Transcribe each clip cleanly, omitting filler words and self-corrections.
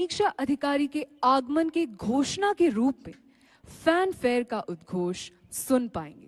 समीक्षा अधिकारी के आगमन के घोषणा के रूप में फैन फेयर का उद्घोष सुन पाएंगे।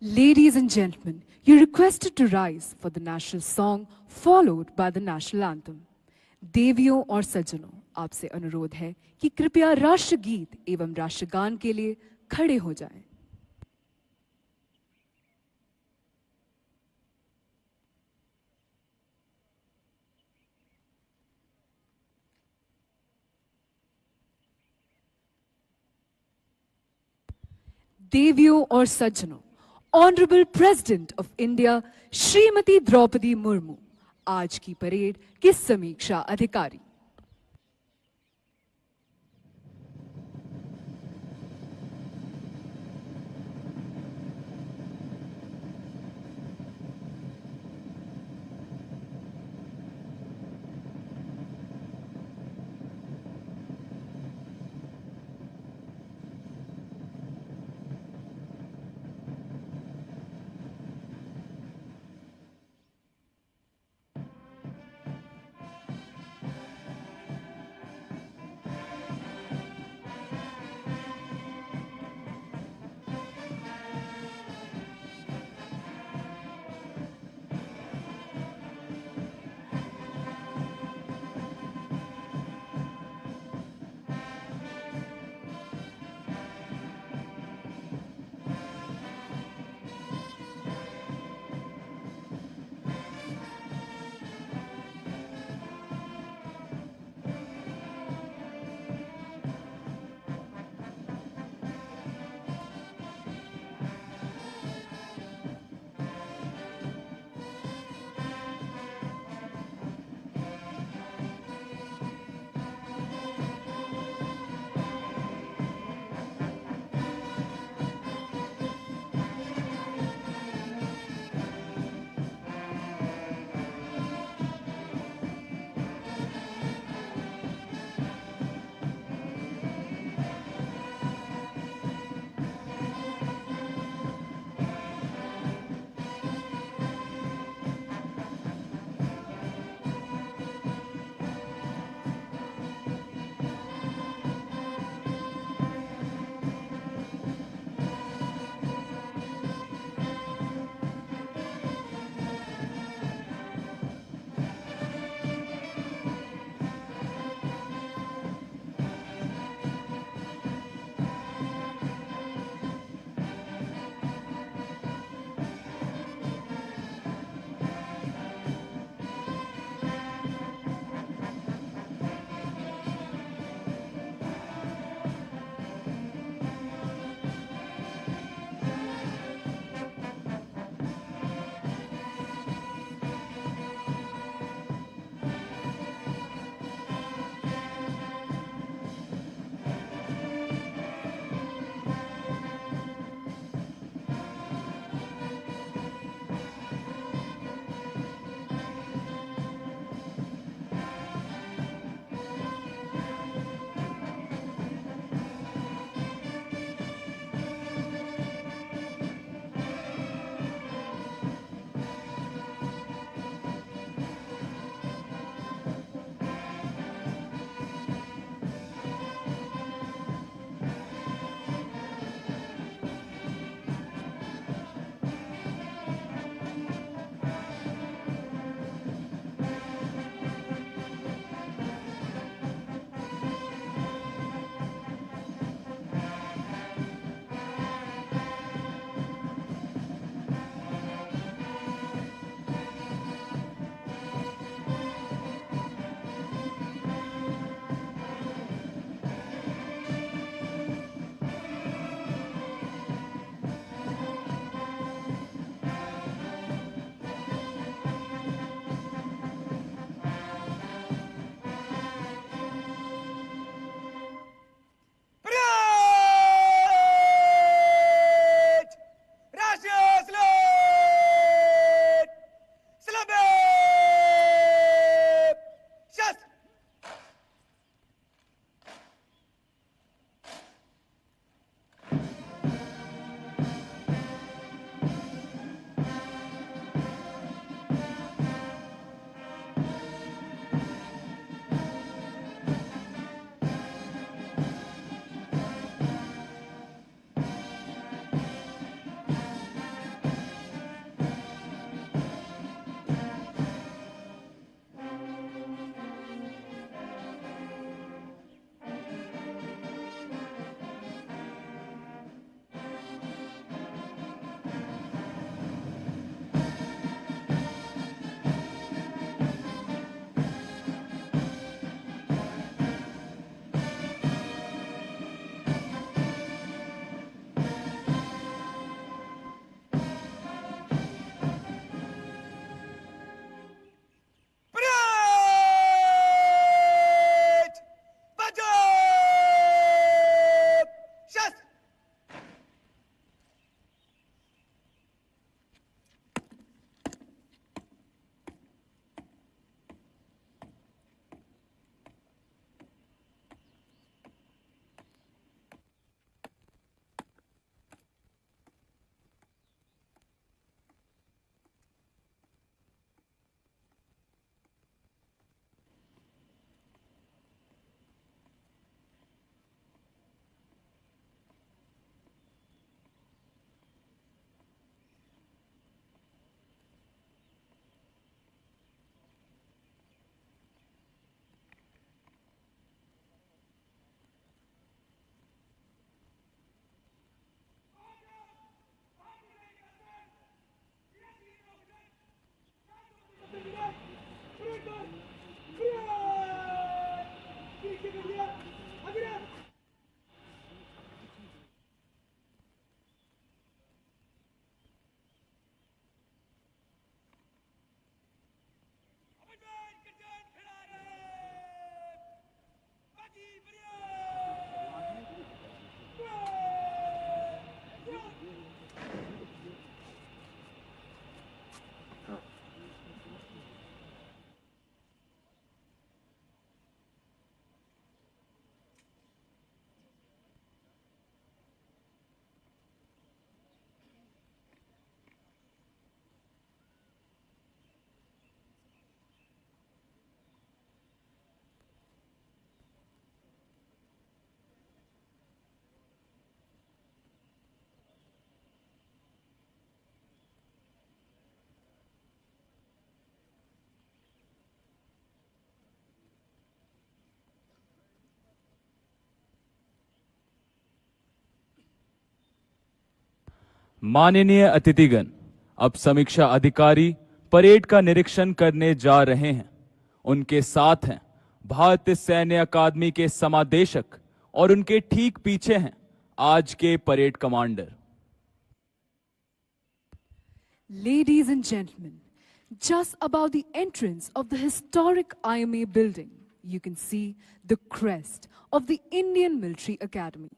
Ladies and gentlemen, you're requested to rise for the national song followed by the national anthem. देवियों और सज्जनों, आपसे अनुरोध है कि कृपया राष्ट्रगीत एवं राष्ट्रगान के लिए खड़े हो जाएं। देवियों और सज्जनों, honourable president of India Shrimati Droupadi Murmu आज की परेड के समीक्षा अधिकारी। माननीय अतिथिगण, अब समीक्षा अधिकारी परेड का निरीक्षण करने जा रहे हैं। उनके साथ हैं भारतीय सैन्य अकादमी के समादेशक और उनके ठीक पीछे हैं आज के parade commander. Ladies and gentlemen, just above the entrance of the historic IMA building, you can see the crest of the Indian Military Academy.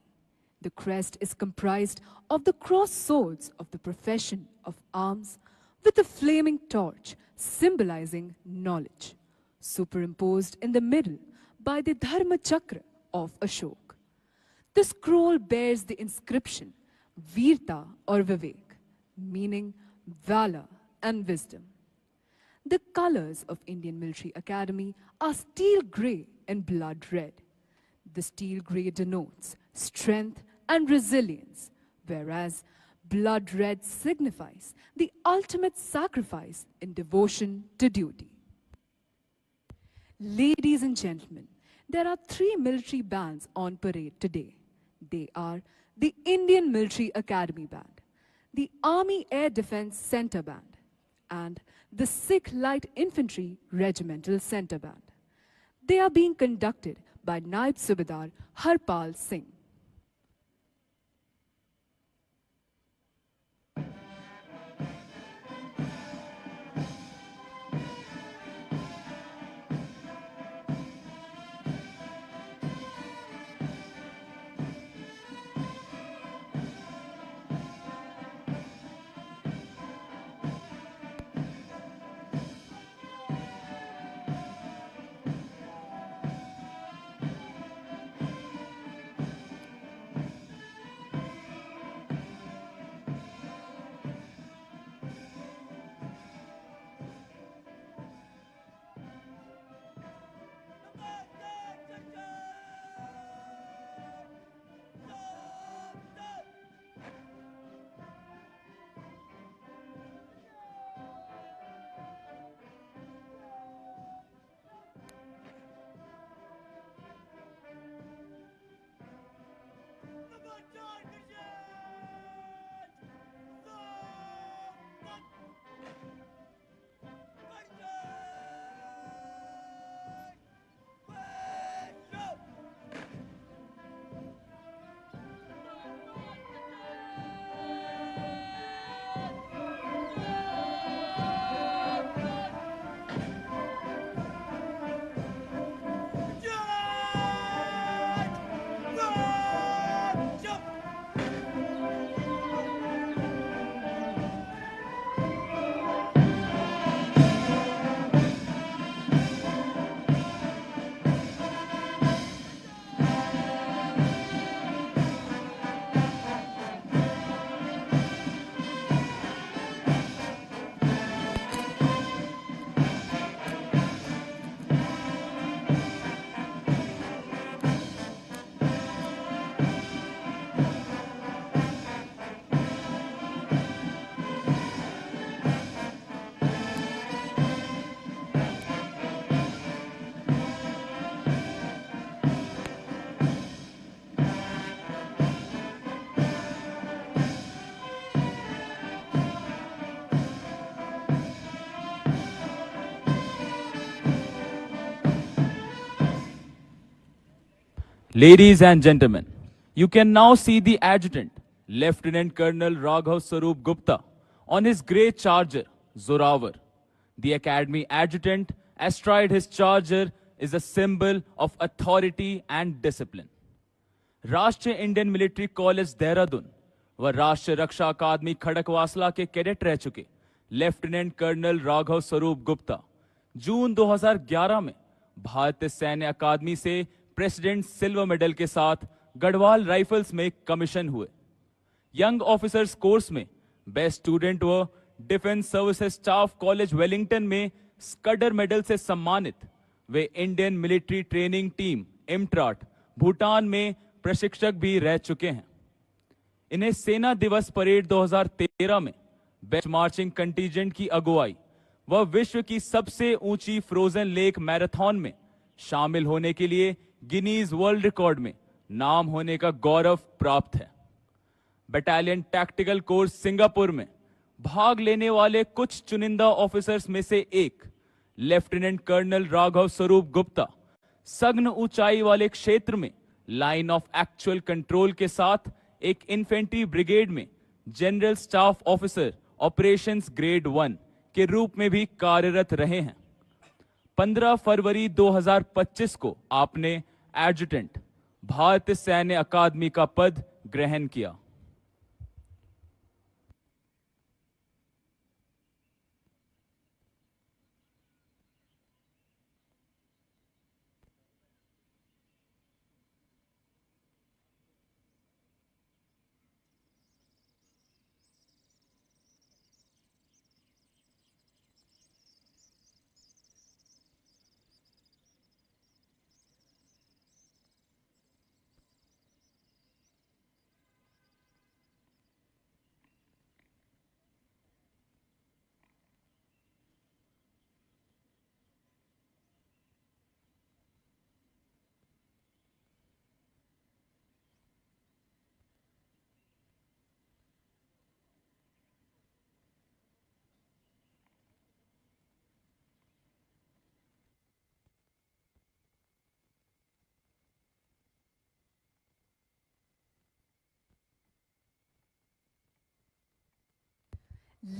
The crest is comprised of the cross swords of the profession of arms with a flaming torch symbolizing knowledge, superimposed in the middle by the Dharma Chakra of Ashok. The scroll bears the inscription Veerta or Vivek, meaning valor and wisdom. The colors of Indian Military Academy are steel grey and blood red. The steel grey denotes strength and resilience, whereas blood red signifies the ultimate sacrifice in devotion to duty. Ladies and gentlemen, there are three military bands on parade today. They are the Indian Military Academy Band, the Army Air Defense Center Band, and the Sikh Light Infantry Regimental Center Band. They are being conducted by Naib Subedar Harpal Singh. Ladies and gentlemen, you can now see the adjutant, Lieutenant Colonel Raghav Sarup Gupta, on his grey charger, Zorawar. The academy adjutant, astride his charger, is a symbol of authority and discipline. राष्ट्रीय Indian military college Dehradun व राष्ट्रीय रक्षा अकादमी खड़कवासला के cadet रह चुके lieutenant colonel Raghav स्वरूप गुप्ता जून 2011 में भारतीय सैन्य अकादमी से प्रेसिडेंट सिल्वर मेडल के साथ गढ़वाल राइफल्स में कमीशन हुए। यंग ऑफिसर्स कोर्स में बेस्ट स्टूडेंट व Defence Services Staff College Wellington में स्कडर मेडल से सम्मानित वे Indian Military Training Team IMTRAT Bhutan में प्रशिक्षक भी रह चुके हैं। इन्हें सेना दिवस परेड 2013 में बेस्ट मार्चिंग कंटीजेंट की अगुवाई व विश्व की सबसे ऊंची फ्रोजन लेक मैराथन में शामिल होने के लिए गिनीज वर्ल्ड रिकॉर्ड में नाम होने का गौरव प्राप्त है। बटालियन टैक्टिकल कोर्स सिंगापुर में भाग लेने वाले कुछ चुनिंदा ऑफिसर्स में से एक लेफ्टिनेंट कर्नल राघव स्वरूप गुप्ता सघन ऊंचाई वाले क्षेत्र में लाइन ऑफ एक्चुअल कंट्रोल के साथ एक इन्फेंट्री ब्रिगेड में general staff officer operations grade 1 के रूप में भी कार्यरत रहे हैं। 15 फरवरी 2025 को आपने एडजुटेंट भारतीय सैन्य अकादमी का पद ग्रहण किया।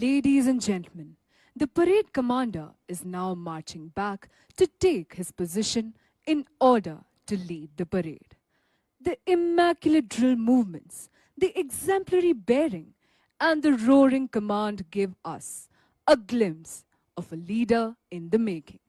Ladies and gentlemen, the parade commander is now marching back to take his position in order to lead the parade. The immaculate drill movements, the exemplary bearing, and the roaring command give us a glimpse of a leader in the making.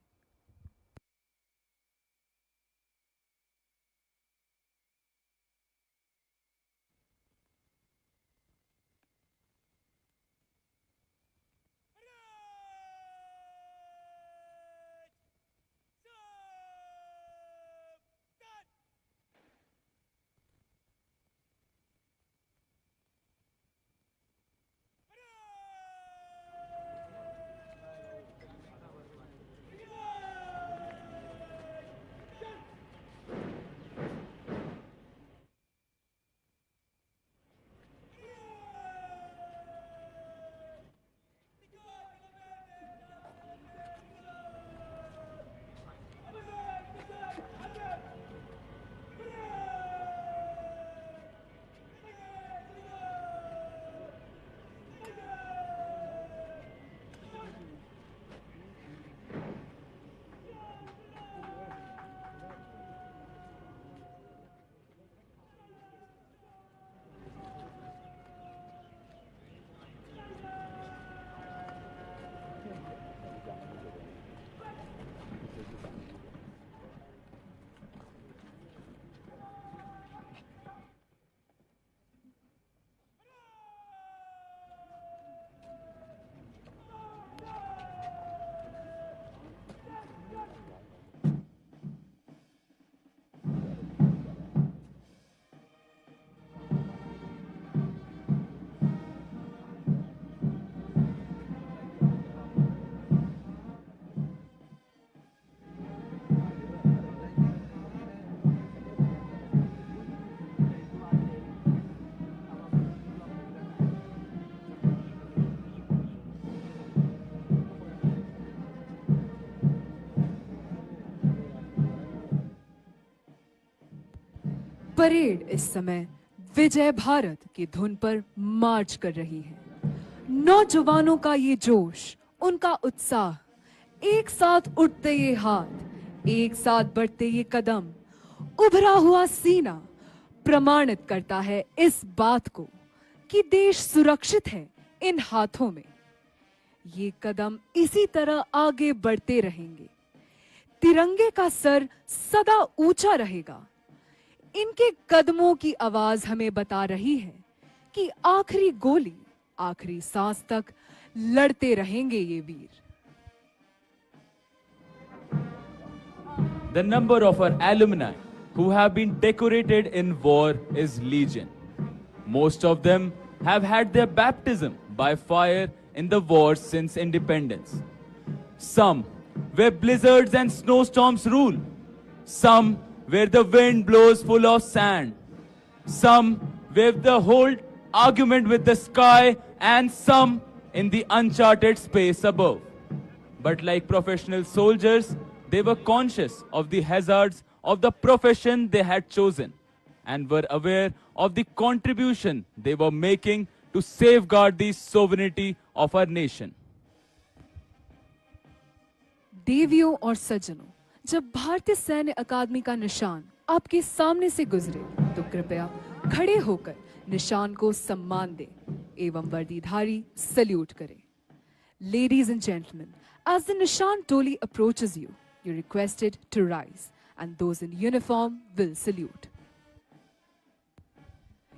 Parade इस समय विजय भारत की धुन पर मार्च कर रही है। नौजवानों का ये जोश, उनका उत्साह, एक साथ उठते ये हाथ, एक साथ बढ़ते ये कदम, उभरा हुआ सीना प्रमाणित करता है इस बात को कि देश सुरक्षित है इन हाथों में। ये कदम इसी तरह आगे बढ़ते रहेंगे। तिरंगे का सर सदा ऊंचा रहेगा। इनके कदमों की आवाज हमें बता रही है कि आखिरी गोली, आखिरी सांस तक लड़ते रहेंगे ये वीर। The number of our alumni who have been decorated in war is legion. Most of them have had their baptism by fire in the wars since independence. Some where blizzards and snowstorms rule. Some where the wind blows full of sand. Some where the whole argument with the sky, and some in the uncharted space above. But like professional soldiers, they were conscious of the hazards of the profession they had chosen and were aware of the contribution they were making to safeguard the sovereignty of our nation. देवियों और सज्जनों, जब भारतीय सैन्य अकादमी का निशान आपके सामने से गुजरे तो कृपया खड़े होकर निशान को सम्मान दें एवं वर्दीधारी सल्यूट करें। Ladies and gentlemen, as the Nishan Toli approaches you, you're requested to rise, and those in uniform will salute.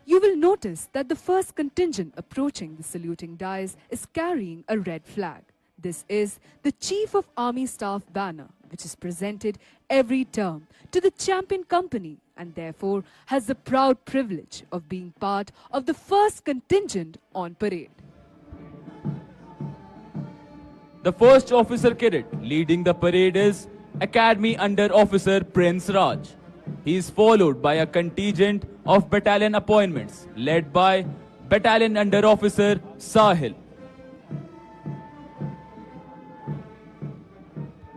You will notice that the first contingent approaching the saluting dais is carrying a red flag. This is the Chief of Army Staff banner, which is presented every term to the champion company and therefore has the proud privilege of being part of the first contingent on parade. The first officer cadet leading the parade is Academy Under Officer Prince Raj. He is followed by a contingent of battalion appointments led by Battalion Under Officer Sahil.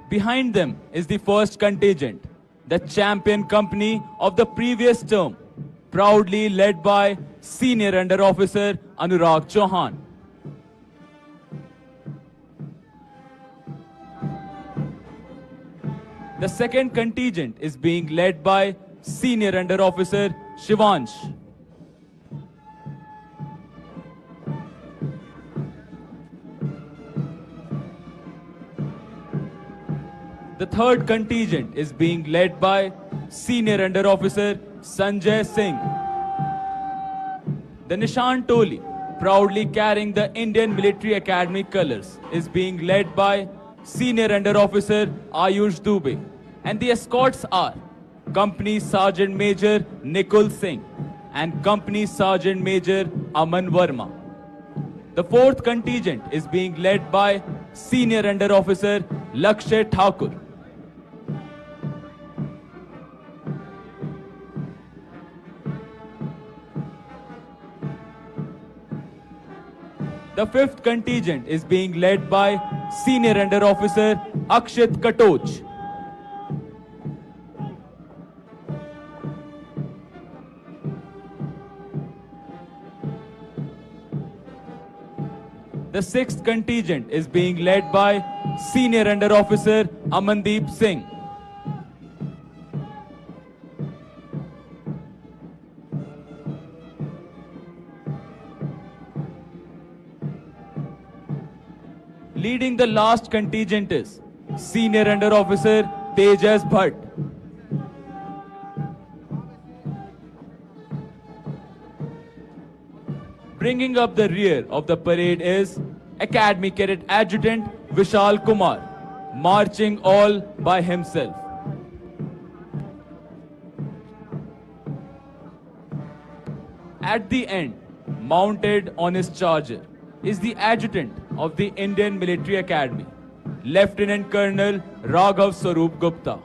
Behind them is the first contingent, the champion company of the previous term, proudly led by Senior Under Officer Anurag Chauhan. The second contingent is being led by Senior Under Officer Shivansh. The third contingent is being led by Senior Under Officer Sanjay Singh. The Nishan Toli, proudly carrying the Indian Military Academy colors, is being led by Senior Under Officer Ayush Dubey. And the escorts are Company Sergeant Major Nikul Singh and Company Sergeant Major Aman Verma. The fourth contingent is being led by Senior Under Officer Lakshay Thakur. The fifth contingent is being led by Senior Under Officer Akshit Katoch. The sixth contingent is being led by Senior Under Officer Amandeep Singh. Leading the last contingent is Senior Under Officer Tejas Bhatt. Bringing up the rear of the parade is Academy Cadet Adjutant Vishal Kumar, marching all by himself. At the end, mounted on his charger, is the adjutant of the Indian Military Academy, Lieutenant Colonel Raghav Swarup Gupta.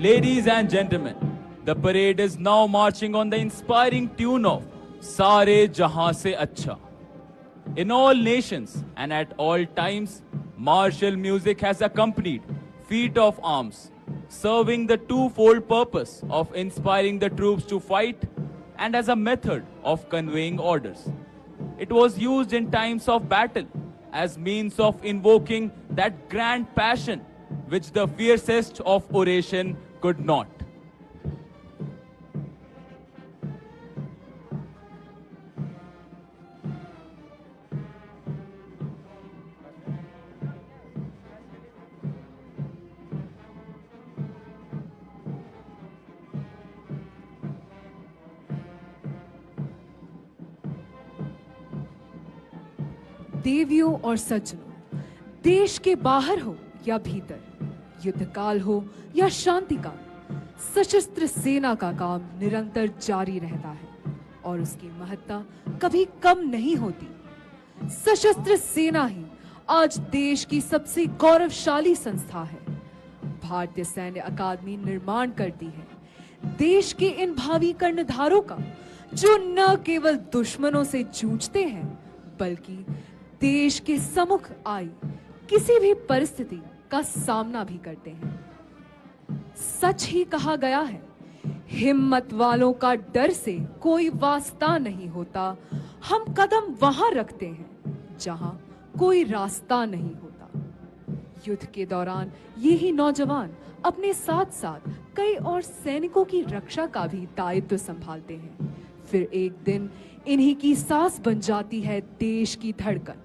Ladies and gentlemen, the parade is now marching on the inspiring tune of Sare Jahan Se Acha. In all nations and at all times, martial music has accompanied feat of arms, serving the twofold purpose of inspiring the troops to fight and as a method of conveying orders. It was used in times of battle as means of invoking that grand passion which the fiercest of oration could not. देवियों और सज्जनों, देश के बाहर हो या भीतर, युद्धकाल हो या शांति काल, सशस्त्र सेना का काम निरंतर जारी रहता है और उसकी महत्ता कभी कम नहीं होती। सशस्त्र सेना ही आज देश की सबसे गौरवशाली संस्था है। भारतीय सैन्य अकादमी निर्माण करती है देश के इन भावी कर्णधारों का, जो न केवल दुश्मनों से जूझते हैं बल्कि देश के सम्मुख आई किसी भी परिस्थिति का सामना भी करते हैं। सच ही कहा गया है, हिम्मत वालों का डर से कोई वास्ता नहीं होता। हम कदम वहां रखते हैं जहां कोई रास्ता नहीं होता। युद्ध के दौरान ये ही नौजवान अपने साथ साथ कई और सैनिकों की रक्षा का भी दायित्व संभालते हैं। फिर एक दिन इन्हीं की सांस बन जाती है देश की धड़कन,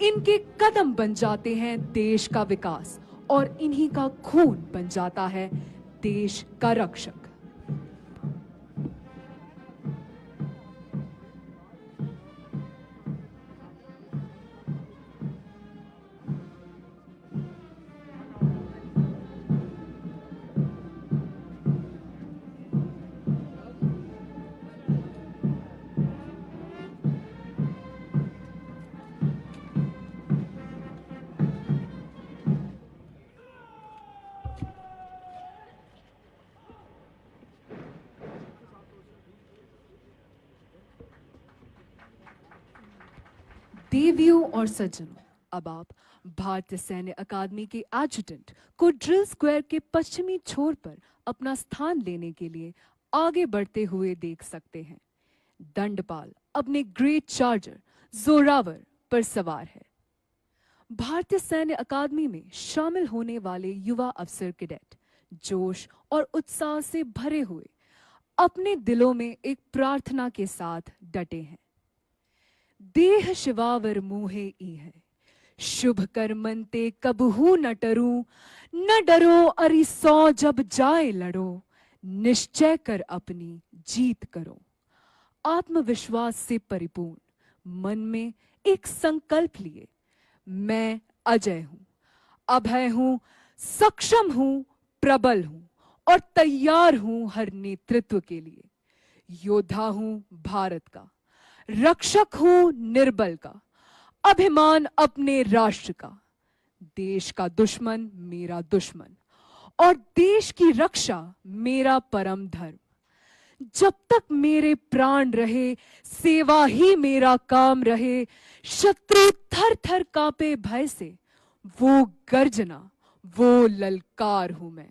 इनके कदम बन जाते हैं देश का विकास और इन्हीं का खून बन जाता है देश का रक्षक। देवियों और सज्जनों, अब आप भारतीय सैन्य अकादमी के एडजुटेंट को ड्रिल स्क्वायर के पश्चिमी छोर पर अपना स्थान लेने के लिए आगे बढ़ते हुए देख सकते हैं। दंडपाल अपने ग्रेट चार्जर जोरावर पर सवार है। भारतीय सैन्य अकादमी में शामिल होने वाले युवा अफसर कैडेट जोश और उत्साह से भरे हुए अपने दिलों में एक प्रार्थना के साथ डटे हैं। देह शिवावर मुहे ई है, शुभ कर्मंते कबहू न डरूं, न डरो अरि सौ जब जाए लड़ो, निश्चय कर अपनी जीत करो। आत्मविश्वास से परिपूर्ण मन में एक संकल्प लिए, मैं अजय हूं, अभय हूं, सक्षम हूं, प्रबल हूं और तैयार हूं हर नेतृत्व के लिए। योद्धा हूं भारत का, रक्षक हूं निर्बल का, अभिमान अपने राष्ट्र का। देश का दुश्मन मेरा दुश्मन और देश की रक्षा मेरा परम धर्म। जब तक मेरे प्राण रहे, सेवा ही मेरा काम रहे। शत्रु थर थर कांपे भय से, वो गर्जना, वो ललकार हूं मैं।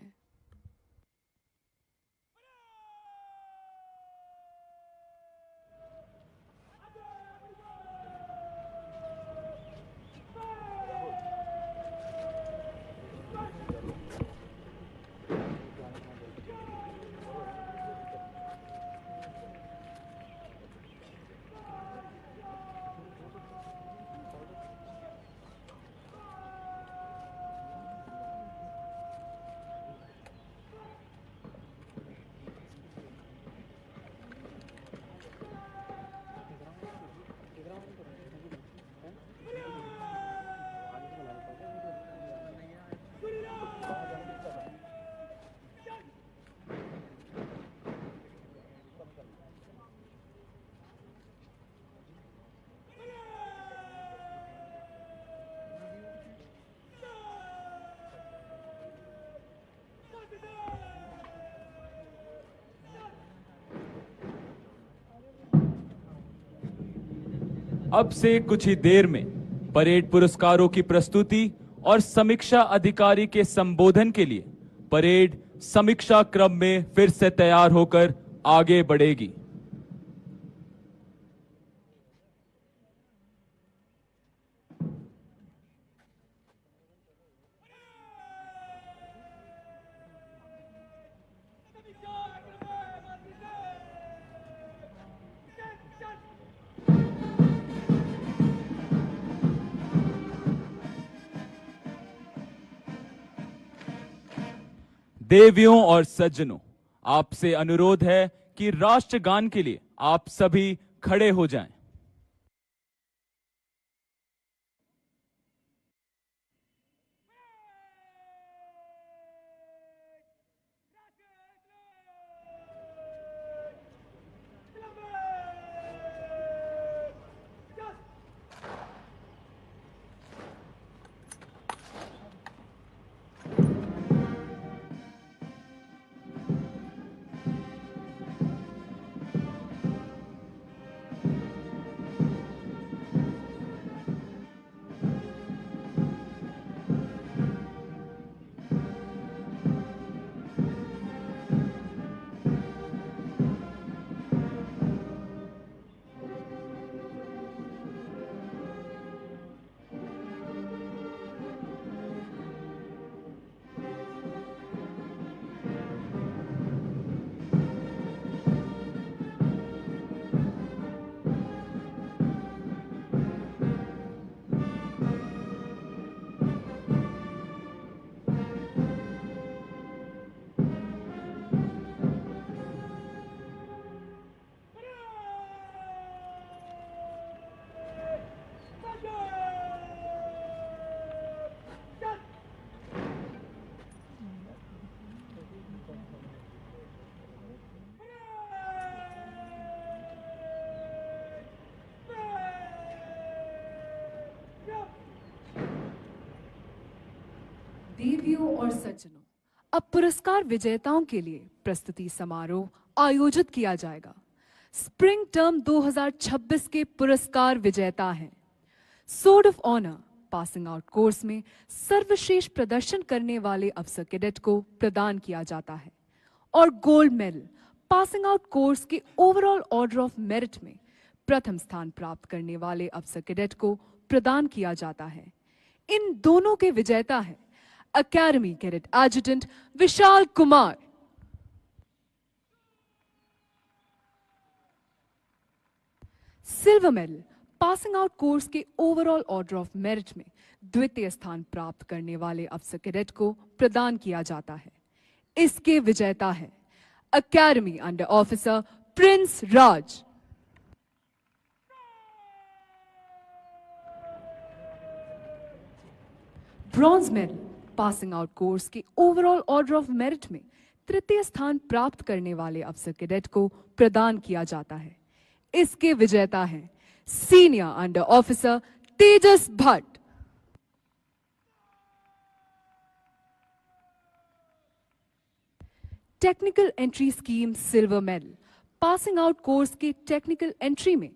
अब से कुछ ही देर में परेड पुरस्कारों की प्रस्तुति और समीक्षा अधिकारी के संबोधन के लिए परेड समीक्षा क्रम में फिर से तैयार होकर आगे बढ़ेगी। देवियों और सज्जनों, आपसे अनुरोध है कि राष्ट्रगान के लिए आप सभी खड़े हो जाएं। देवियों और सज्जनों, अब पुरस्कार विजेताओं के लिए प्रस्तुति समारोह आयोजित किया जाएगा। स्प्रिंग टर्म 2026 के पुरस्कार विजेता हैं sword of honour passing out course में सर्वश्रेष्ठ प्रदर्शन करने वाले अफसर कैडेट को प्रदान किया जाता है और gold medal passing out course के ओवरऑल ऑर्डर ऑफ मेरिट में प्रथम स्थान प्राप्त करने वाले अफसर कैडेट को प्रदान किया जाता है। इन दोनों के विजेता हैं academy cadet adjutant Vishal Kumar, silver medal passing out course के ओवरऑल ऑर्डर ऑफ मेरिट में द्वितीय स्थान प्राप्त करने वाले अफसर कैडेट को प्रदान किया जाता है। इसके विजेता है academy under officer Prince Raj, bronze medal passing out course के ओवरऑल ऑर्डर ऑफ मेरिट में तृतीय स्थान प्राप्त करने वाले अफसर कैडेट को प्रदान किया जाता है। इसके विजेता हैं senior under officer Tejas Bhatt, technical entry scheme silver medal passing out course के टेक्निकल एंट्री में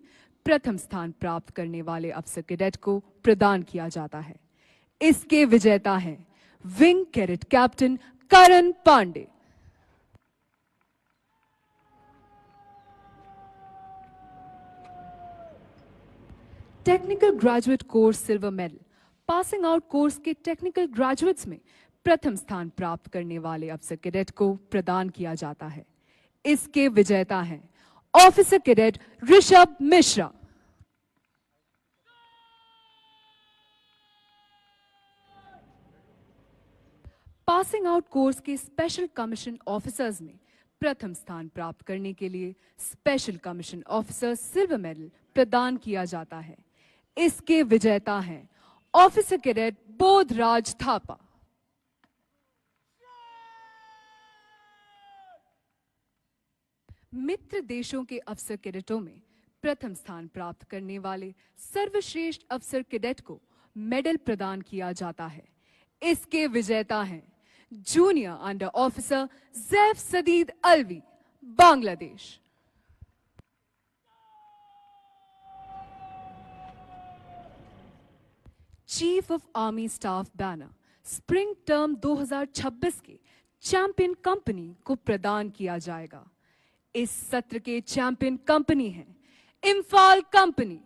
प्रथम स्थान प्राप्त करने वाले अफसर कैडेट को प्रदान किया जाता है। इसके विजेता हैं wing cadet captain Karan Pandey, technical graduate course silver medal passing out course के टेक्निकल ग्रेजुएट्स में प्रथम स्थान प्राप्त करने वाले अफसर कैडेट को प्रदान किया जाता है। इसके विजेता हैं officer cadet Rishabh Mishra, passing out course के स्पेशल कमीशन ऑफिसर्स में प्रथम स्थान प्राप्त करने के लिए special commission officer silver medal प्रदान किया जाता है। इसके विजेता हैं ऑफिसर कैडेट बोधराज थापा, मित्र देशों के अफसर कैडेटों में प्रथम स्थान प्राप्त करने वाले सर्वश्रेष्ठ अफसर कैडेट को मेडल प्रदान किया जाता है। इसके विजेता हैं junior under officer Jaif Sadid Alvi, Bangladesh, chief of army staff banner spring term 2026 के चैंपियन कंपनी को प्रदान किया जाएगा। इस सत्र के चैंपियन कंपनी है इम्फाल कंपनी।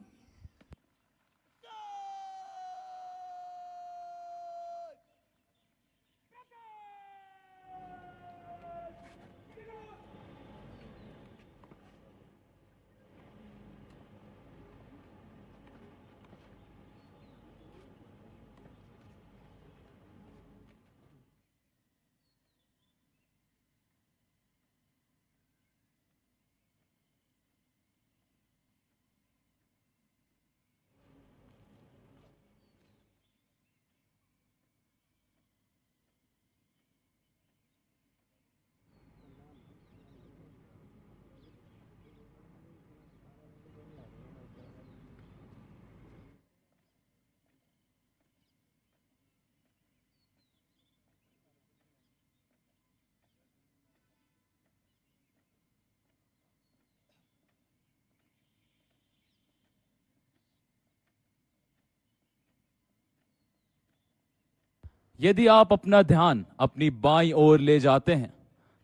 यदि आप अपना ध्यान अपनी बाईं ओर ले जाते हैं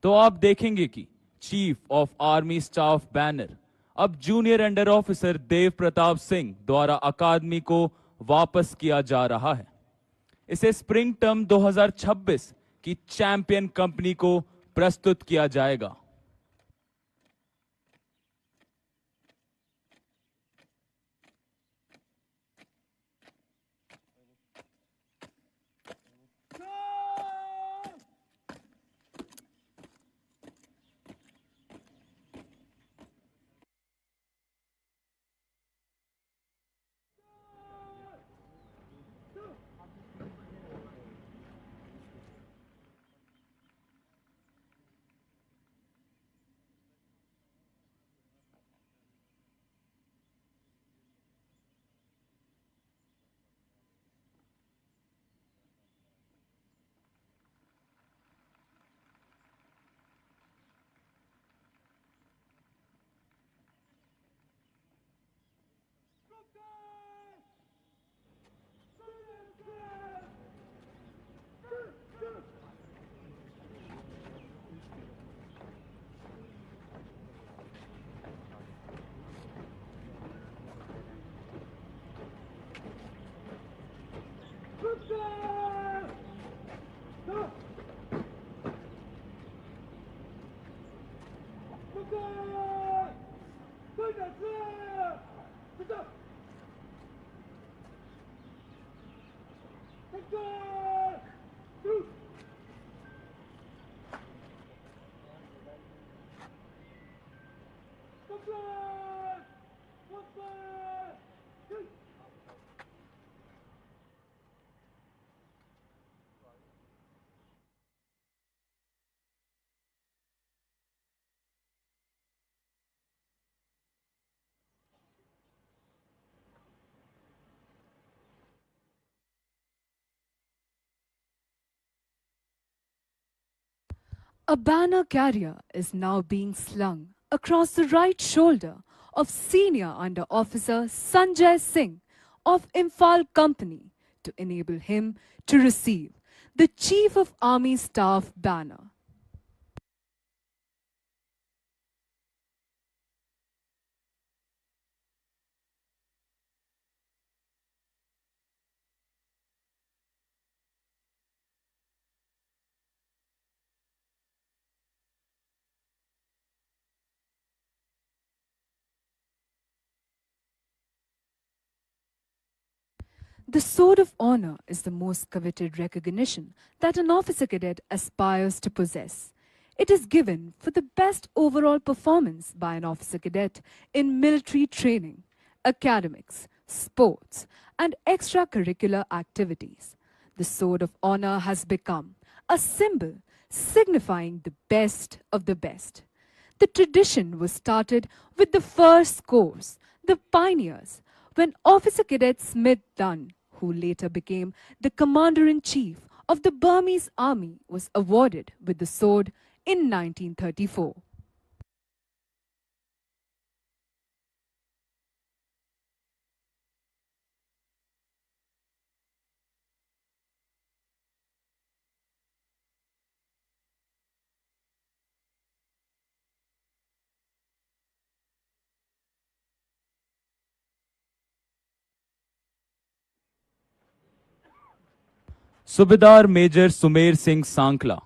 तो आप देखेंगे कि chief of army staff banner अब जूनियर अंडर ऑफिसर देव प्रताप सिंह द्वारा अकादमी को वापस किया जा रहा है। इसे स्प्रिंग टर्म 2026 की चैंपियन कंपनी को प्रस्तुत किया जाएगा। A banner carrier is now being slung across the right shoulder of Senior Under Officer Sanjay Singh of Imphal Company to enable him to receive the Chief of Army Staff banner. The Sword of Honor is the most coveted recognition that an officer cadet aspires to possess. It is given for the best overall performance by an officer cadet in military training, academics, sports, and extracurricular activities. The Sword of Honor has become a symbol signifying the best of the best. The tradition was started with the first course, the pioneers, when Officer Cadet Smith Dunn, who later became the Commander-in-Chief of the Burmese Army, was awarded with the sword in 1934. Subedar Major Sumer Singh Sankla,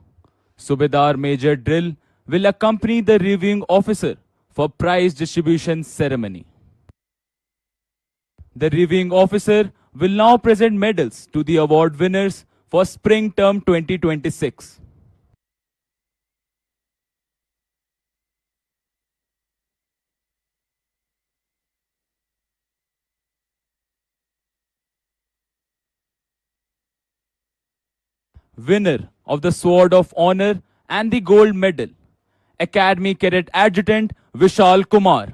Subedar Major Drill, will accompany the reviewing officer for prize distribution ceremony. The reviewing officer will now present medals to the award winners for Spring Term 2026. Winner of the Sword of Honor and the Gold Medal, Academy Cadet Adjutant Vishal Kumar.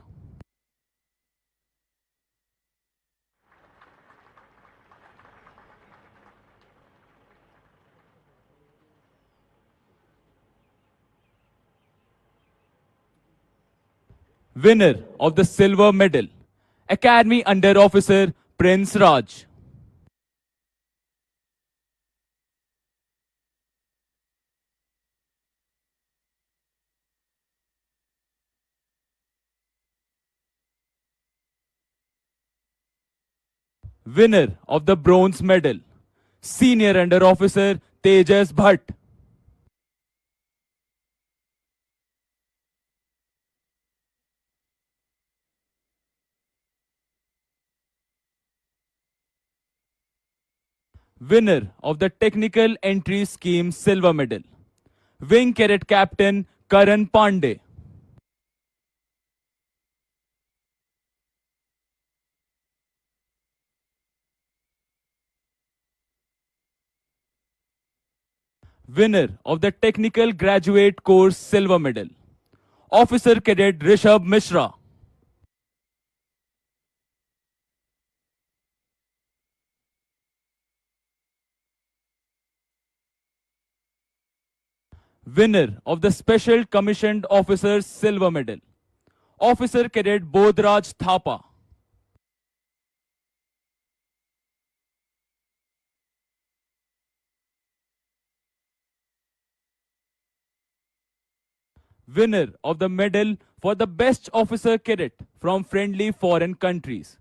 Winner of the Silver Medal, Academy Under Officer Prince Raj. Winner of the Bronze Medal, Senior Under Officer Tejas Bhatt. Winner of the Technical Entry Scheme Silver Medal, Wing Cadet Captain Karan Pandey. Winner of the Technical Graduate Course Silver Medal, Officer Cadet Rishabh Mishra. Winner of the Special Commissioned Officers Silver Medal, Officer Cadet Bodhraj Thapa. Winner of the medal for the Best Officer Cadet from Friendly Foreign Countries,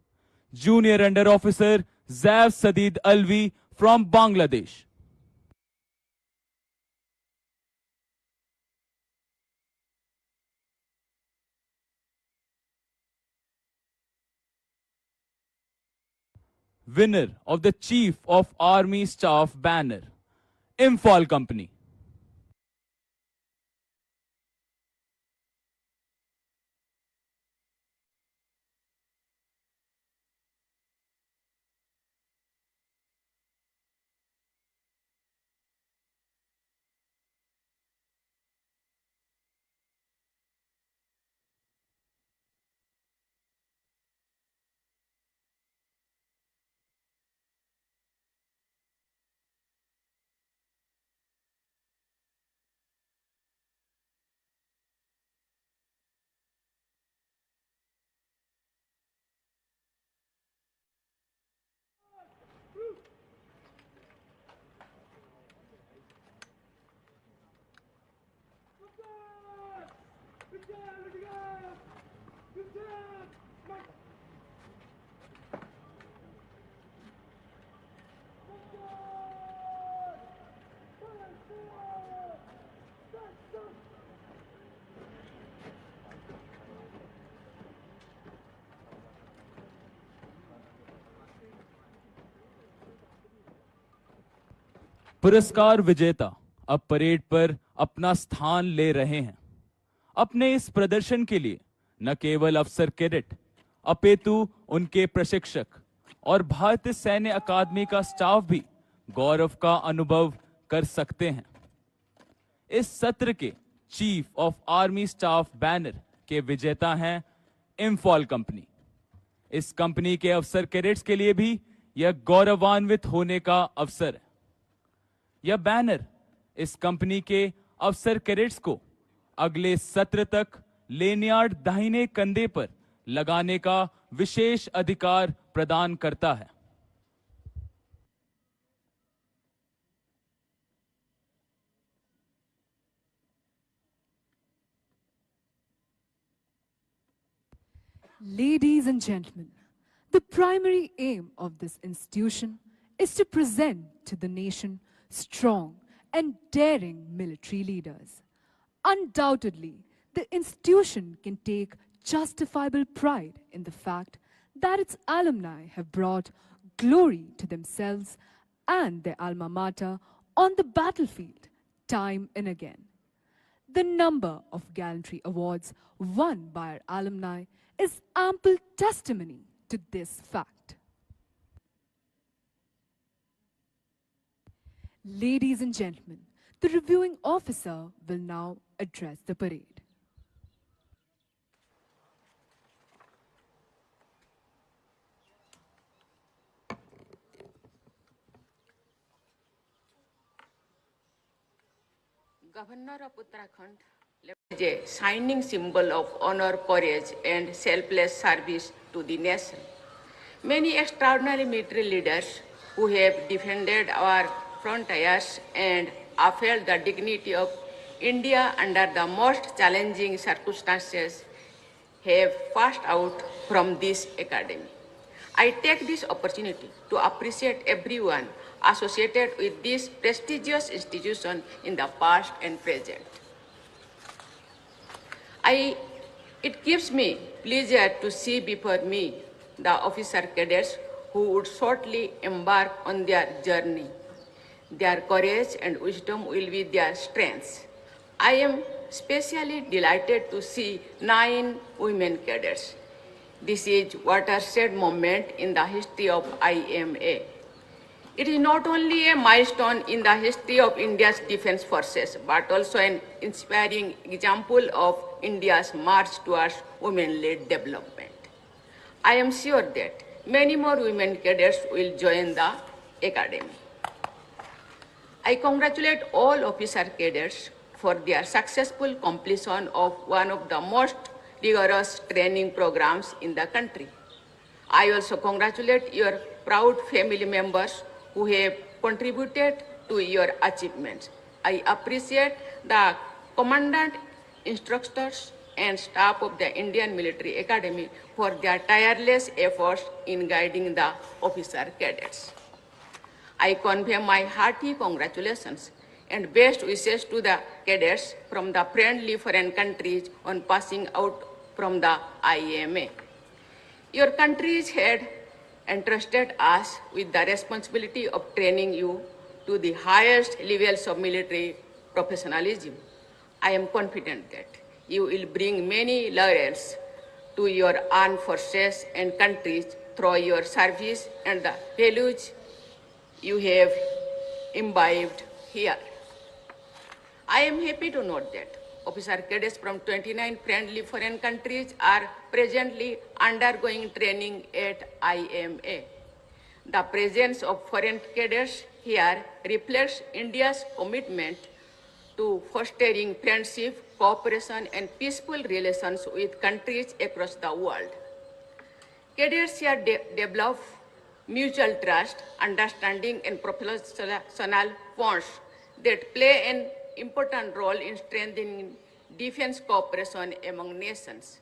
Junior Under Officer Zav Sadid Alvi from Bangladesh. Winner of the Chief of Army Staff banner, Imphal Company. पुरस्कार विजेता अब parade पर अपना स्थान ले रहे हैं। अपने इस प्रदर्शन के लिए न केवल अफसर कैडेट अपितु उनके प्रशिक्षक और भारतीय सैन्य अकादमी का स्टाफ भी गौरव का अनुभव कर सकते हैं। इस सत्र के chief of army staff banner के विजेता हैं इम्फॉल कंपनी। इस कंपनी के अफसर कैडेट्स के लिए भी यह गौरवान्वित होने का अवसर है। यह बैनर इस कंपनी के अफसर कैडेट्स को अगले सत्र तक लेनियार्ड दाहिने कंधे पर लगाने का विशेष अधिकार प्रदान करता है। Ladies and gentlemen, the primary aim of this institution is to present to the nation strong and daring military leaders. Undoubtedly, the institution can take justifiable pride in the fact that its alumni have brought glory to themselves and their alma mater on the battlefield time and again. The number of gallantry awards won by our alumni is ample testimony to this fact. Ladies and gentlemen, the reviewing officer will now address the parade. Governor of Uttarakhand is a shining symbol of honor, courage, and selfless service to the nation. Many extraordinary military leaders who have defended our frontiers and upheld the dignity of India under the most challenging circumstances have passed out from this academy. I take this opportunity to appreciate everyone associated with this prestigious institution in the past and present. It gives me pleasure to see before me the officer cadets who would shortly embark on their journey. Their courage and wisdom will be their strengths. I am especially delighted to see 9 women cadets. This is a watershed moment in the history of IMA. It is not only a milestone in the history of India's defense forces, but also an inspiring example of India's march towards women-led development. I am sure that many more women cadets will join the academy. I congratulate all officer cadets for their successful completion of one of the most rigorous training programs in the country. I also congratulate your proud family members who have contributed to your achievements. I appreciate the commandant, instructors, and staff of the Indian Military Academy for their tireless efforts in guiding the officer cadets. I convey my hearty congratulations and best wishes to the cadets from the friendly foreign countries on passing out from the IMA. Your countries had entrusted us with the responsibility of training you to the highest levels of military professionalism. I am confident that you will bring many laurels to your armed forces and countries through your service and the values you have imbibed here. I am happy to note that officer cadets from 29 friendly foreign countries are presently undergoing training at IMA. The presence of foreign cadets here reflects India's commitment to fostering friendship, cooperation, and peaceful relations with countries across the world. Cadets here develop mutual trust, understanding, and professional bonds that play an important role in strengthening defense cooperation among nations.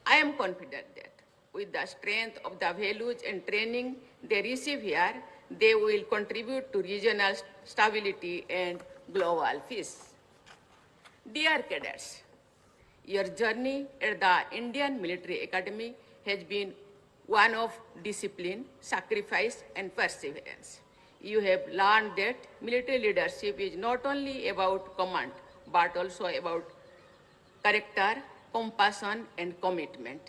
I am confident that with the strength of the values and training they receive here, they will contribute to regional stability and global peace. Dear cadets, your journey at the Indian Military Academy has been one of discipline, sacrifice, and perseverance. You have learned that military leadership is not only about command, but also about character, compassion, and commitment.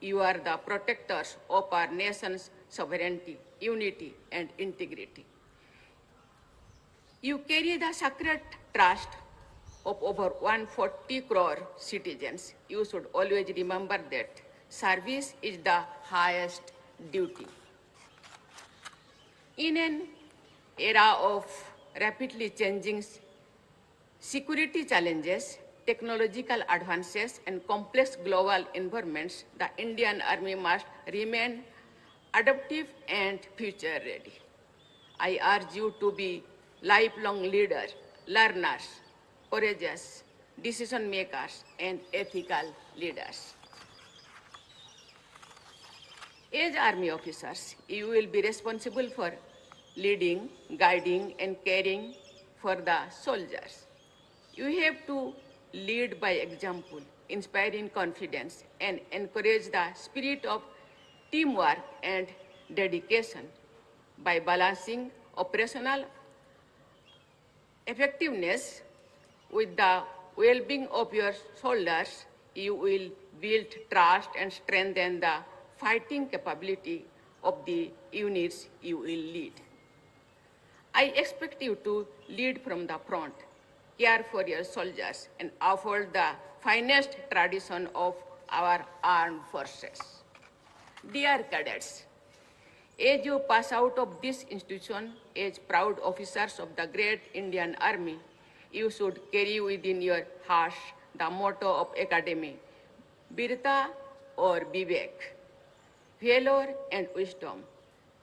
You are the protectors of our nation's sovereignty, unity, and integrity. You carry the sacred trust of over 140 crore citizens. You should always remember that service is the highest duty. In an era of rapidly changing security challenges, technological advances, and complex global environments, the Indian Army must remain adaptive and future ready. I urge you to be lifelong leaders, learners, courageous decision makers, and ethical leaders. As Army officers, you will be responsible for leading, guiding, and caring for the soldiers. You have to lead by example, inspiring confidence, and encourage the spirit of teamwork and dedication by balancing operational effectiveness with the well-being of your soldiers. You will build trust and strengthen the fighting capability of the units you will lead. I expect you to lead from the front, care for your soldiers, and uphold the finest tradition of our armed forces. Dear cadets, as you pass out of this institution as proud officers of the great Indian Army, you should carry within your hearts the motto of Academy, Virta or Vivek, valor and wisdom.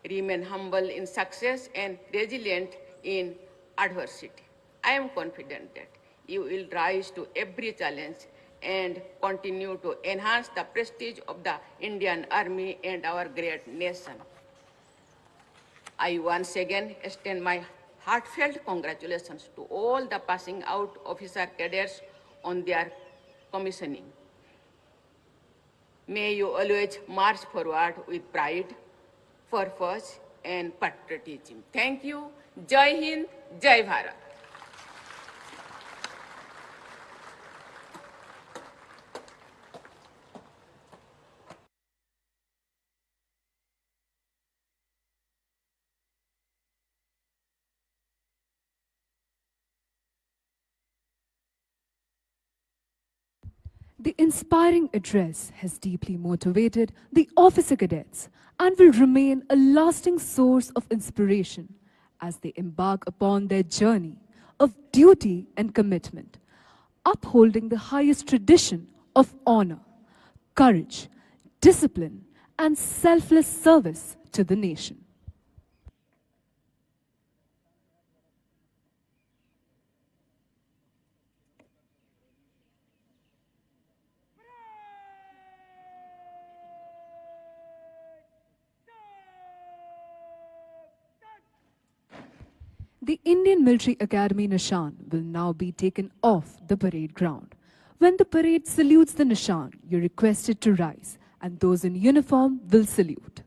Remain humble in success and resilient in adversity. I am confident that you will rise to every challenge and continue to enhance the prestige of the Indian Army and our great nation. I once again extend my heartfelt congratulations to all the passing out officer cadets on their commissioning. May you always march forward with pride, purpose, and patriotism. Thank you. Jai Hind, Jai Bharat. The inspiring address has deeply motivated the officer cadets and will remain a lasting source of inspiration as they embark upon their journey of duty and commitment, upholding the highest tradition of honor, courage, discipline, and selfless service to the nation. The Indian Military Academy Nishan will now be taken off the parade ground. When the parade salutes the Nishan, you're requested to rise, and those in uniform will salute.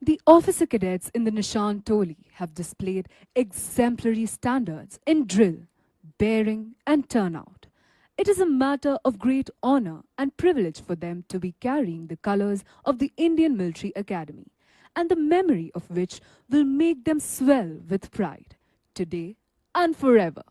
The officer cadets in the Nishan Toli have displayed exemplary standards in drill, bearing, and turnout. It is a matter of great honor and privilege for them to be carrying the colors of the Indian Military Academy, and the memory of which will make them swell with pride, today and forever.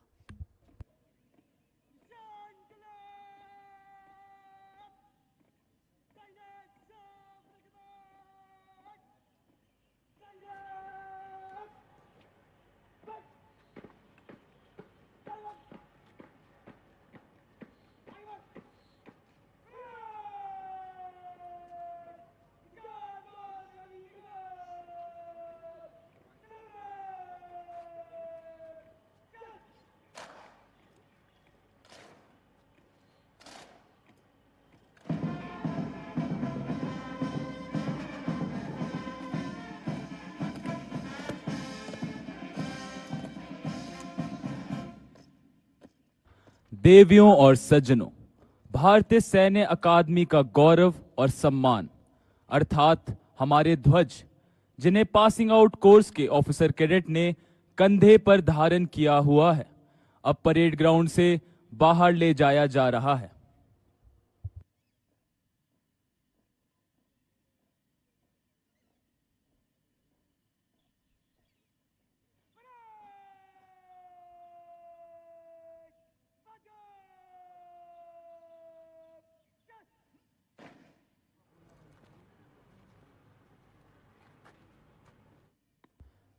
देवियों और सज्जनों, भारतीय सैन्य अकादमी का गौरव और सम्मान अर्थात हमारे ध्वज, जिन्हें पासिंग आउट कोर्स के ऑफिसर कैडेट ने कंधे पर धारण किया हुआ है, अब परेड ग्राउंड से बाहर ले जाया जा रहा है।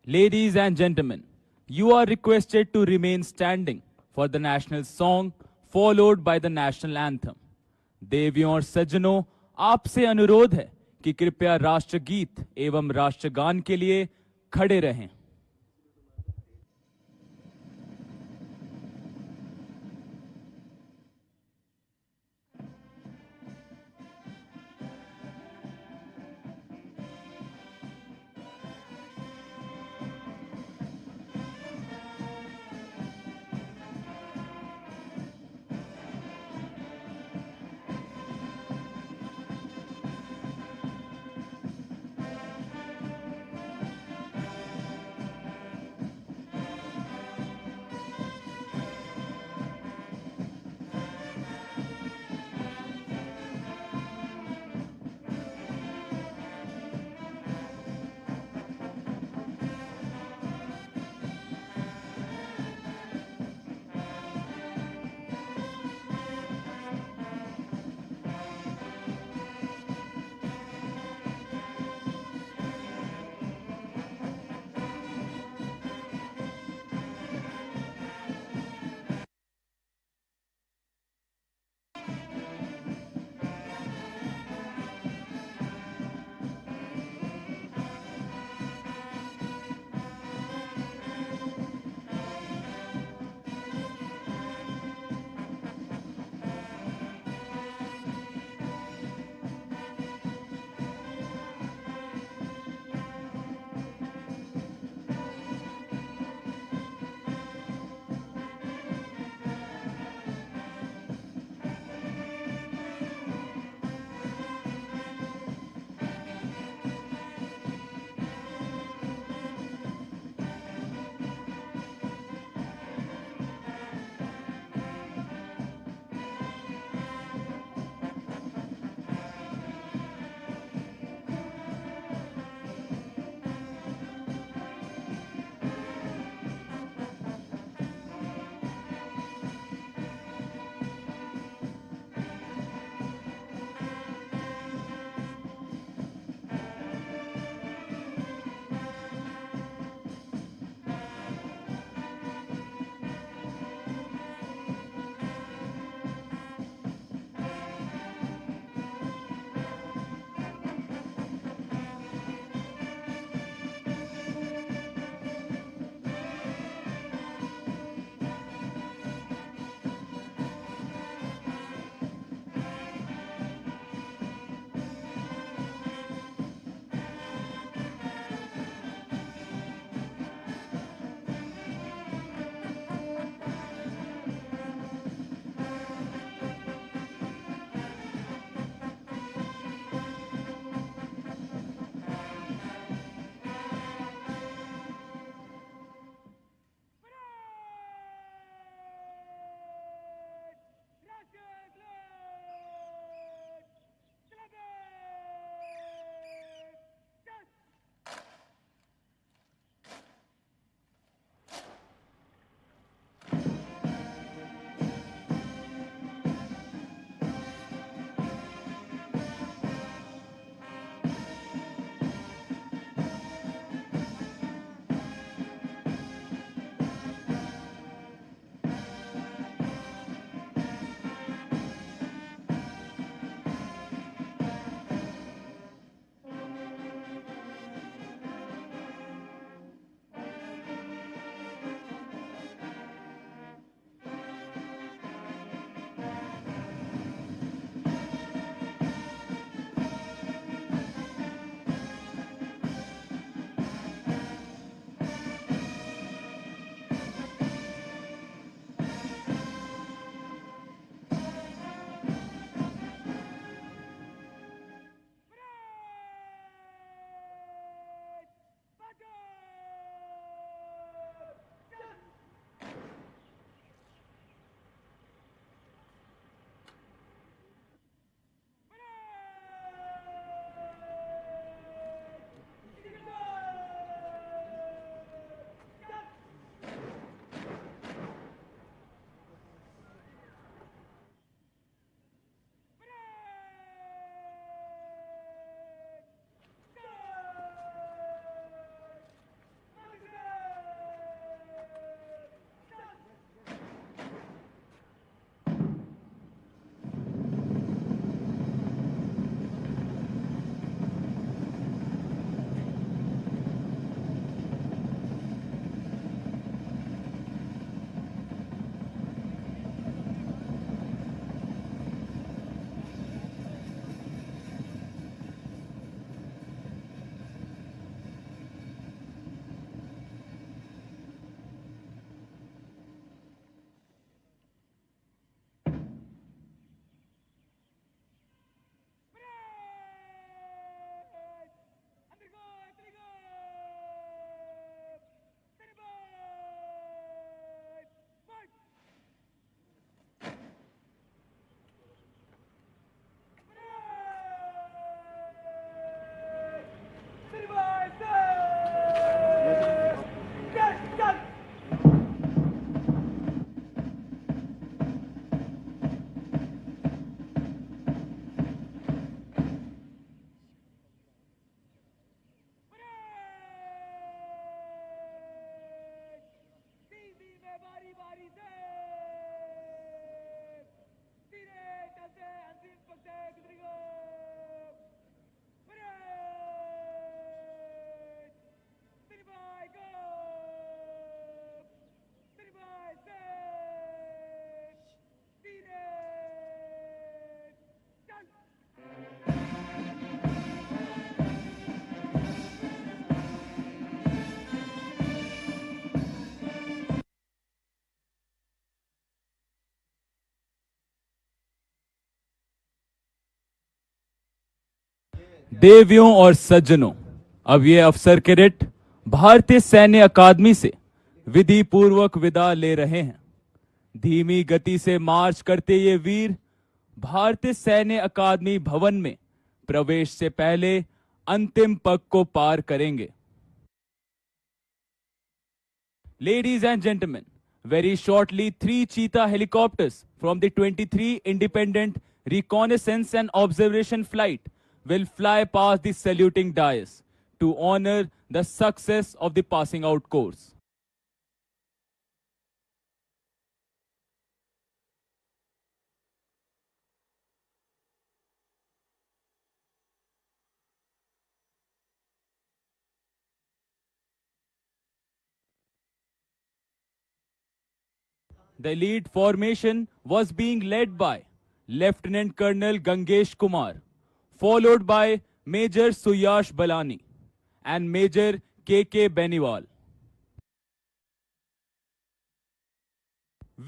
Ladies and gentlemen, you are requested to remain standing for the national song followed by the national anthem. देवियों और सज्जनों, आपसे अनुरोध है कि कृपया राष्ट्रगीत एवं राष्ट्रगान के लिए खड़े रहें। देवियों और सज्जनों, अब ये अफसर कैडेट भारतीय सैन्य अकादमी से विधि पूर्वक विदा ले रहे हैं। धीमी गति से मार्च करते ये वीर भारतीय सैन्य अकादमी भवन में प्रवेश से पहले अंतिम पग को पार करेंगे। Ladies and gentlemen, very shortly 3 Cheetah helicopters from the 23 Independent Reconnaissance and Observation Flight will fly past the saluting dais to honor the success of the passing out course. The lead formation was being led by Lieutenant Colonel Gangesh Kumar, followed by Major Suyash Balani and Major K.K. Beniwal.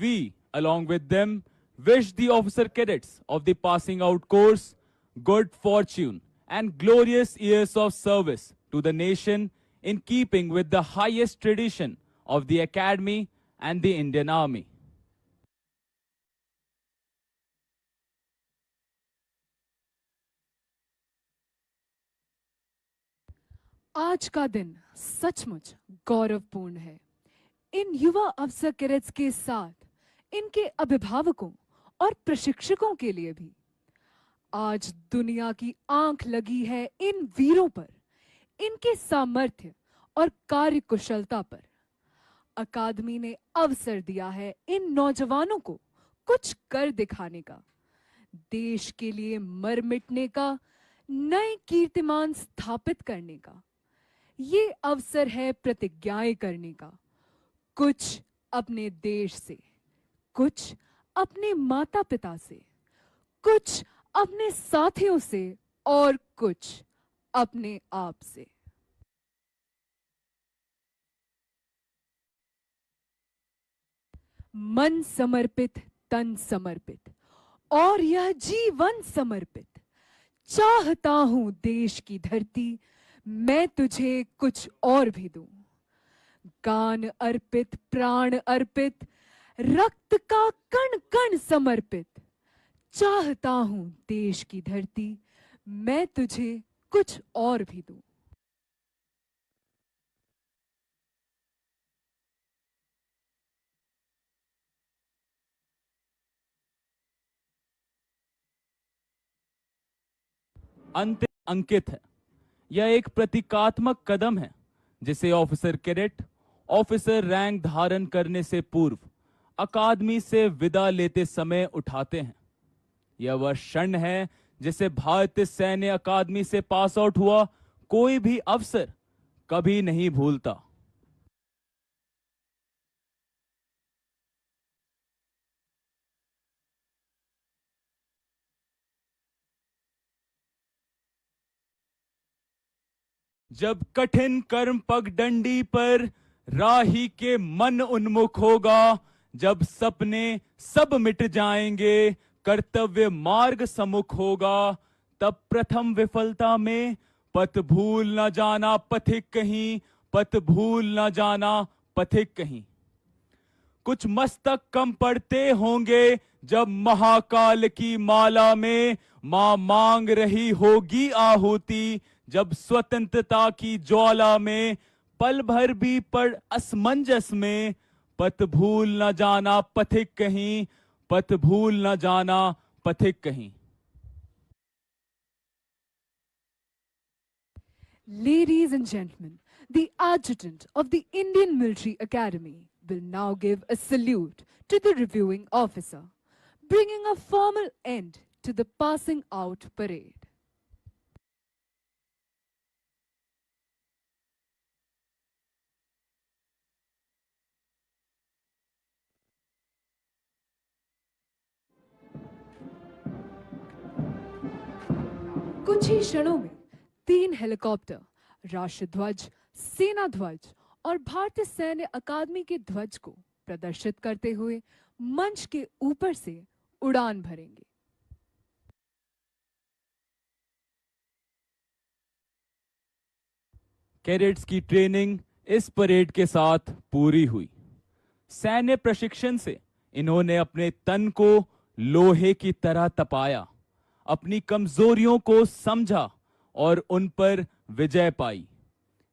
We, along with them, wish the officer cadets of the passing out course good fortune and glorious years of service to the nation in keeping with the highest tradition of the Academy and the Indian Army. आज का दिन सचमुच गौरवपूर्ण है। इन युवा अफसर cadets के साथ इनके अभिभावकों और प्रशिक्षकों के लिए भी। आज दुनिया की आंख लगी है इन वीरों पर, इनके सामर्थ्य और कार्यकुशलता पर। अकादमी ने अवसर दिया है इन नौजवानों को कुछ कर दिखाने का, देश के लिए मर मिटने का, नए कीर्तिमान स्थापित करने का। ये अवसर है प्रतिज्ञाएं करने का, कुछ अपने देश से, कुछ अपने माता पिता से, कुछ अपने साथियों से और कुछ अपने आप से। मन समर्पित, तन समर्पित और यह जीवन समर्पित, चाहता हूं देश की धरती मैं तुझे कुछ और भी दूं। गान अर्पित, प्राण अर्पित, रक्त का कण कण समर्पित, चाहता हूं देश की धरती मैं तुझे कुछ और भी दूं। अंतिम अंकित है। यह एक प्रतीकात्मक कदम है जिसे ऑफिसर कैडेट ऑफिसर रैंक धारण करने से पूर्व अकादमी से विदा लेते समय उठाते हैं। यह वह क्षण है जिसे भारतीय सैन्य अकादमी से पास आउट हुआ कोई भी अफसर कभी नहीं भूलता। जब कठिन कर्म पगडंडी पर राही के मन उन्मुख होगा, जब सपने सब मिट जाएंगे, कर्तव्य मार्ग सम्मुख होगा, तब प्रथम विफलता में पथ भूल न जाना पथिक कहीं, पथ भूल न जाना पथिक कहीं। कुछ मस्तक कम पड़ते होंगे जब महाकाल की माला में मां मांग रही होगी आहुति, जब स्वतंत्रता की ज्वाला में पल भर भी पड़ असमंजस में, पथ भूल न जाना पथिक कहीं, पथ भूल न जाना पथिक कहीं। Ladies and gentlemen, the adjutant of the Indian Military Academy will now give a salute to the reviewing officer, bringing a formal end to the passing out parade. कुछ ही क्षणों में 3 हेलीकॉप्टर राष्ट्र ध्वज, सेना ध्वज और भारतीय सैन्य अकादमी के ध्वज को प्रदर्शित करते हुए मंच के ऊपर से उड़ान भरेंगे। कैडेट्स की ट्रेनिंग इस परेड के साथ पूरी हुई। सैन्य प्रशिक्षण से इन्होंने अपने तन को लोहे की तरह तपाया, अपनी कमजोरियों को समझा और उन पर विजय पाई।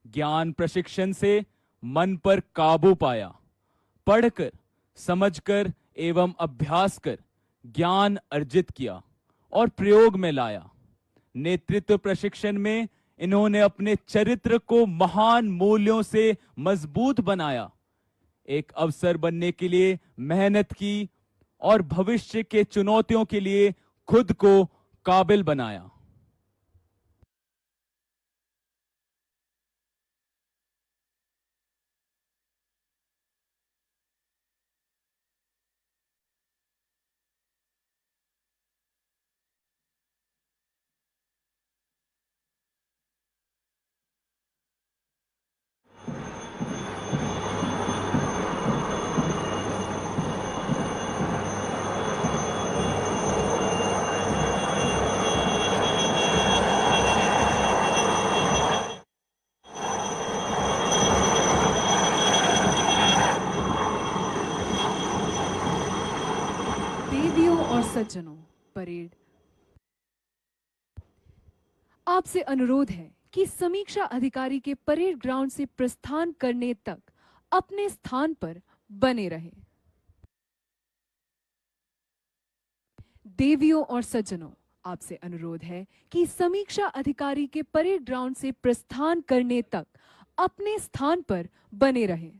ज्ञान प्रशिक्षण से मन पर काबू पाया, पढ़कर, समझकर एवं अभ्यास कर ज्ञान अर्जित किया और प्रयोग में लाया। नेतृत्व प्रशिक्षण में इन्होंने अपने चरित्र को महान मूल्यों से मजबूत बनाया, एक अवसर बनने के लिए मेहनत की और भविष्य के चुनौतियों के लिए खुद को काबिल बनाया। देवियों और सज्जनों, परेड आपसे अनुरोध है कि समीक्षा अधिकारी के परेड ग्राउंड से प्रस्थान करने तक अपने स्थान पर बने रहें। देवियों और सज्जनों, आपसे अनुरोध है कि समीक्षा अधिकारी के परेड ग्राउंड से प्रस्थान करने तक अपने स्थान पर बने रहें।